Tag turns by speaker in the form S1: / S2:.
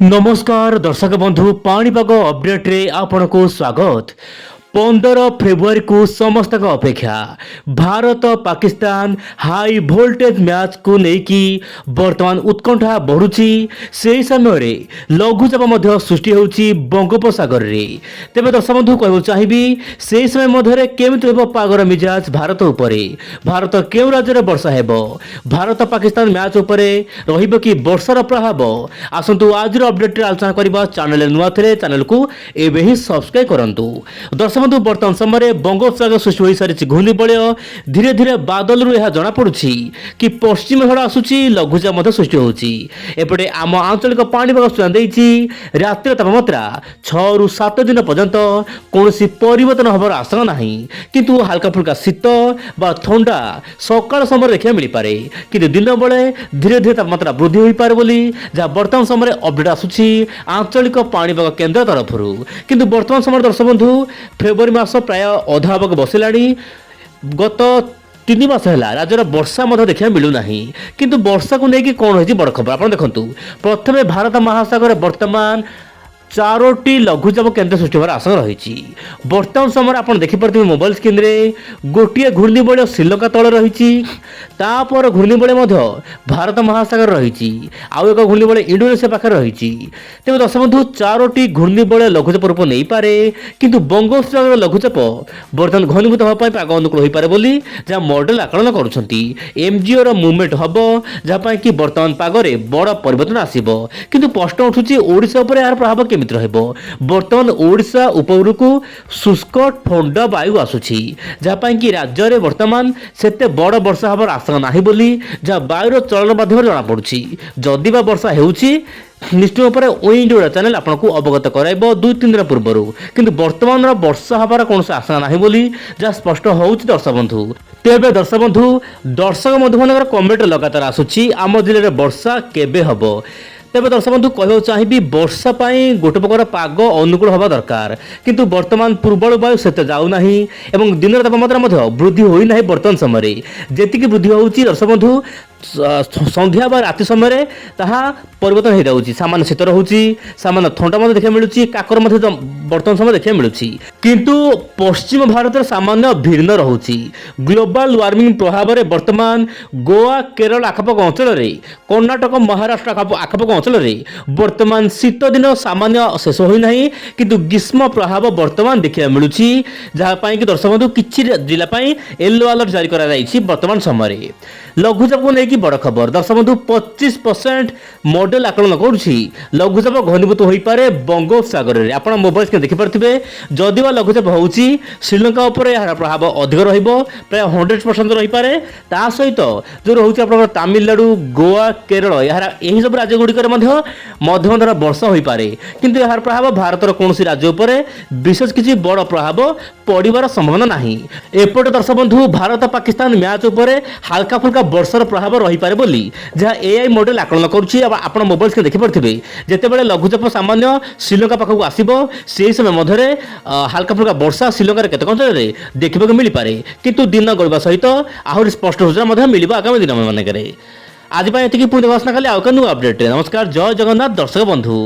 S1: नमस्कार दर्शक बंधु पाणीपाग अपडेट रे आपनको स्वागत। 15 फेब्रुआरी को समस्त अपेक्षा Bharat Pakistan high voltage match को लेकिन वर्तमान उत्कंठा बढ़ुची। से समय लघुचाप मध्य सृष्टि होउची बंगोपसागर रे। तेबे दर्शक बंधु कहबो चाहिबी से समय मध्य केमिति रहबो पागर मिजाज भारत उपरे, भारत केउ राज्य रे वर्षा हेबो, भारत पाकिस्तान मैच उपरे रहिबो कि वर्षार प्रभाव। आसंतु आज अपडेट रे आलोचना करबा। चैनल नुआ थे चैनल को एबे ही सब्सक्राइब करंतु। दर्शक बंधु वर्तमान समय बंगोपसागर सृष्टि हो सारी घूर्णिबलय धीरे धीरे बादल यह जना पड़ुछि कि पश्चिम झड़ आसुची, लघुचाप मध्य सृष्टि होउछि। एपटे आम आंचलिक पाणीपाग सूचना देइछि रात्रि तापमात्रा 6 रु 7 दिन पर्यंत कौनसी परिवर्तन होबार आशंका नाही, किंतु हल्का फुल्का शीत बा ठंडा सकाळ समय देखा मिल पारे, किंतु दिन बेले धीरे धीरे तापमात्रा वृद्धि हो पारे बोली जहाँ वर्तमान समय अपडेट आसुछि आंचलिक पाणीपाग केन्द्र तरफरु। किंतु वर्तमान समय दर्शक बंधु फेब्रुआरी मास प्राय अधा भाग बसिलाणी। गत 3 मास है राज्यर वर्षा देखा मिलूना, किंतु वर्षा को लेकिन कौन हो बड़ खबर आप देखु। प्रथम भारत महासागर वर्तमान 4टी लघुचाप केन्द्र सृष्टि होवार आशंका रही। वर्तमान समय आप देखिपे मोबाइल स्क्रीन रे गोटे घूर्णिबलय श्रीलंका तले रही, तापर घूर्णिबलय भारत महासागर रही, आउ एक घूर्णिबलय इंडोनेशिया पाखे रही। तेज दर्शक बंधु 4टी घूर्णिबलय लघुचाप रूप नहीं पारे, किंतु बंगोपसागर लघुचाप बर्तमान घनीभूत होगा पाग अनुकूल हो पारे बोली जहाँ मॉडल आकलन करुछंती। एमजीओ मुवमेंट हम जहाँ कि वर्तमान पागरे बड़ परिवर्तन आसिबो, किंतु प्रश्न उठुची ओडिशा उपर यार प्रभाव केमिति रहबो। वर्तमान ओडिशा उपरकू शुष्क ठंडा वायु आसुची जहाँ कि राज्य में वर्तमान सेते बड़ वर्षा हबार आशंका नाही बोली जहाँ वायुर चलन माध्यम जना पड़ुची। जदि बा वर्षा हेउची निश्चित भाव में ओइंड ओडिया चैनल आपको अवगत कराइब 2-3 दिन पूर्व, किंतु वर्तमान वर्षा हबार कौन आशंका नाही बोली जहाँ स्पष्ट होउची दर्शक बंधु। तेबे दर्शक बंधु मान कमेंट लगातार आसुची आम जिले में वर्षा केबे हबो। तेज दर्शक बंधु कहना चाहिए वर्षा गोटे प्रकार पाग अनुकूल हवा दरकार, किंतु वर्तमान पूर्वल वायु से जाऊना एवं दिन तापमात्रा वृद्धि होना वर्तमान समय जी वृद्धि होती दर्शक बंधु संध्या बा राति समय ताहा परिवर्तन हो जाऊँगी। सामान्य शीत रोचे, सामान्य ठंडा देखा मिलूँ, काकर वर्तमान समय देखा मिलूँ, किंतु पश्चिम भारत सामान्य भिन्न रोचे। ग्लोबल वार्मिंग प्रभाव में वर्तमान गोवा केरल आखपाख अंचल कर्णाटक महाराष्ट्र आखपाख अंचल वर्तमान शीत दिन सामान्य शेष होना, किंतु ग्रीष्म प्रभाव वर्तमान देखा मिलूँ जहाँपाई कि दर्शक बंधु किसी जिला येलो अलर्ट जारी कर वर्तमान समय। लघुचाप को लेकिन बड़ खबर दर्शक बंधु 25% मॉडल आकलन करुच्ची लघुचाप घनीभूत हो पारे बंगोपसागर में। आप मोबाइल स्क्रीन देखिपे जदि लघुचाप होउची श्रीलंका उपर यार प्रभाव अधिक रहिबो, प्राय 100% रही पारे। ता सहित जो रोचे आप तमिलनाडु गोवा केरल यही सब राज्य गुड़िक मध्यम धर वर्षा हो पारे, किंतु यार प्रभाव भारतर कौन राज्य उपर विशेष किसी बड़ प्रभाव पड़ार संभावना नहीं। एपटे दर्शक बंधु भारत पाकिस्तान मैच उपर हल्का फुल्का वर्षार प्रभाव रही पारे बोली जहाँ एआई मॉडल आकलन करुच्ची। आप मोबाइल स्क्रीन देखिपे जितेबाला लघुचाप सामान्य श्रीलंका पाखक आसो से समय मध्य हल्का फुल्का वर्षा श्रीलंकार केतक अंचल देखा मिल पारे, किंतु दिन गड़वा सहित आहरी स्पष्ट सूचना मिल आगामी दिन मानक। आज पुणी देखा खाली आउ नुआ अपडेट। नमस्कार, जय जगन्नाथ दर्शक बंधु।